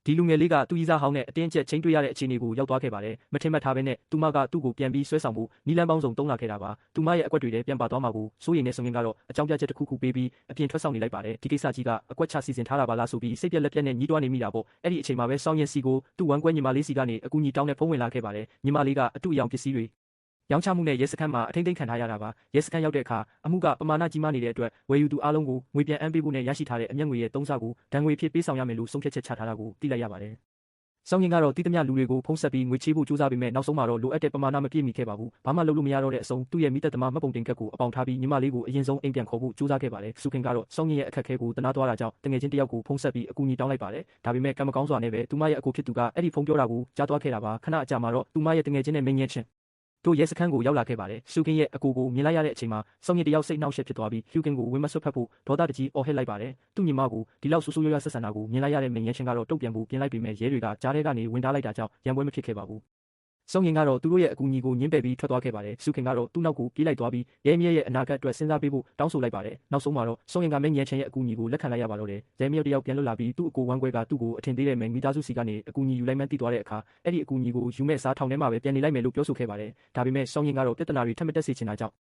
ဒီလူငယ်လေးကသူ့ရီးစားဟောင်းနဲ့အတင်းအကျပ်ချိန်တွေ့ရတဲ့အခြေအနေကိုရောက်သွားခဲ့ပါတယ်။မထင်မှတ်ထားဘဲနဲ့သူမကသူ့ကိုပြန်ပြီးဆွဲဆောင်ဖို့နီလန်းပေါင်းစုံတုံးလာခဲ့တာပါ။သူမရဲ့အကွက်တွေထဲပြန်ပါသွားမှာကိုစိုးရိမ်နေစုံရင်ကတော့အကြောင်းပြချက်တစ်ခုခုပေးပြီးအပြင်ထွက်ဆောင်နေလိုက်ပါတယ်။ဒီကိစ္စကြီးကအကွက်ချစီစဉ်ထားတာပါလားဆိုပြီးစိတ်ပြက်လက်ပြက်နဲ့ညှိတွားနေမိတာပေါ့။အဲ့ဒီအချိန်မှာပဲစောင်းရင်စီကိုသူ့ဝမ်းကွဲညီမလေးစီကနေအကူအညီတောင်းနဲ့ဖုန်းဝင်လာခဲ့ပါတယ်။ညီမလေးကအတူအယောင်ပစ္စည်းတွေရောင်းချမှုနဲ့ရဲစခန်းမှာအထိမ့်သိမ်းခံထားရတာပါရဲစခန်းရောက်တဲ့အခါအမှုကပမာဏကြီးမားနေတဲ့အတွက်ဝယ်ယူသူအားလုံးကိုငွေပြန်အမ်းပေးဖို့နဲ့ရရှိထားတဲ့အမျက်ငွေရဲ့3ဆကိုဒဏ်ငွေဖြစ်ပေးဆောင်ရမယ်လို့ဆုံးဖြတ်ချက်ချထားတာကိုသိလိုက်ရပါတယ်စောင်းရင်ကတော့တီးသမျှလူတွေကိုဖုံးဆက်ပြီးငွေချေးဖို့ကြိုးစားပေမဲ့နောက်ဆုံးမှာတော့လိုအပ်တဲ့ပမာဏမပြည့်မီခဲ့ပါဘူးဘာမှလုပ်လို့မရတော့တဲ့အဆုံးသူ့ရဲ့မိသက်သမားမှတ်ပုံတင်ကတ်ကိုအပေါင်ထားပြီးညီမလေးကိုအရင်ဆုံးအိမ်ပြန်ခေါ်ဖို့ကြိုးစားခဲ့ပါတယ်စုခင်ကတော့စောင်းရင်ရဲ့အခက်အခဲကိုတနာသွားတာကြောင့်တငယ်ချင်းတယောက်ကိုဖုံးဆက်ပြီးအကူအညီတောင်းလိုက်ပါတယ်ဒါပေမဲ့ကံမကောင်းစွာနဲ့ပဲသူမရဲ့အကိုဖြစ်သူကအဲ့ဒီဖုံးပြောတာကိုကြားသွားခဲ့တာပါခဏအကြာမှာတော့သူမရဲ့တငယ်ချင်းနဲ့မင်းငယ်ချင်းတို့ရဲစခန်းကိုရောက်လာခဲ့ပါတယ်။ရှုကင်းရဲ့အကိုကိုမြင်လိုက်ရတဲ့အချိန်မှာစောင်းရင်တယောက်စိတ်နှောက်ယှက်ဖြစ်သွားပြီးရှုကင်းကိုဝင်မဆွတ်ဖက်ဖို့ဒေါသတကြီးအော်ဟစ်လိုက်ပါတယ်။သူ့ညီမကိုဒီလောက်ဆူဆူရွရွဆက်ဆံတာကိုမြင်လိုက်ရတဲ့မင်းရဲချင်းကတော့တုတ်ပြန်ဖို့ပြင်လိုက်ပေမဲ့ရဲတွေကကြားထဲကနေဝင်ထားလိုက်တာကြောင့်ရန်ပွဲမဖြစ်ခဲ့ပါဘူး။စောင်းရင်ကတော့သူတို့ရဲ့အကူအညီကိုညှင်းပယ်ပြီးထွက်သွားခဲ့ပါတယ်။ရှုကင်းကတော့သူ့နောက်ကိုပြေးလိုက်သွားပြီးရဲမြဲရဲ့အနာဂတ်အတွက်စဉ်းစားပေးဖို့တောင်းဆိုလိုက်ပါတယ်။နောက်ဆုံးမှာတော့စောင်းရင်ကမင်းရဲချင်းရဲ့အကူအညီကိုလက်ခံလိုက်ရပါတော့တယ်။ရဲမြဲတယောက်ပြန်လွတ်လာပြီးသူ့အကိုဝမ်းကွဲကသူ့ကိုအထင်သေးတဲ့မိသားစုစီကနေအကူအညီယူလိုက်မှန်းသိသွားတဲ့အခါအဲ့ဒီအကူအညီကိုယူမဲ့စားထောင်ထဲမှာပဲပြန်နေလိုက်မယ်လို့ပြောဆိုခဲ့ပါတယ်။ဒါပေမဲ့စောင်းရင်ကတော့ပြဿနာတွေထပ်မတက်စေချင်တာကြောင့်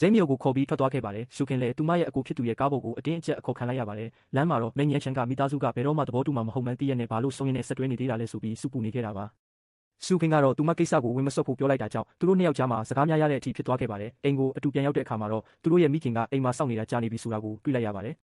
ဇဲမျိုးကိုခေါ်ပြီးထွက်သွားခဲ့ပါတယ်။ရှုခင်လည်းသူမရဲ့အကိုဖြစ်သူရဲ့ကားပေါ်ကိုအတင်းအကျပ်အခေါ်ခံလိုက်ရပါတယ်။လမ်းမှာတော့မင်းငယ်ချန်ကမိသားစုကဘယ်တော့မှသဘောတူမှာမဟုတ်မှန်းသိရနဲ့ဘာလို့စောင်းရင်နဲ့ဆက်တွဲနေသေးတာလဲဆိုပြီးစုပူနေခဲ့တာပါ။ရှုခင်ကတော့သူမကိစ္စကိုဝင်မစွက်ဖို့ပြောလိုက်တာကြောင့်သူတို့နှစ်ယောက်ကြားမှာစကားများရတဲ့အထိဖြစ်သွားခဲ့ပါတယ်။အိမ်ကိုအတူပြန်ရောက်တဲ့အခါမှာတော့သူတို့ရဲ့မိခင်ကအိမ်မှာစောင့်နေတာကြာနေပြီဆိုတာကိုတွေ့လိုက်ရပါတယ်။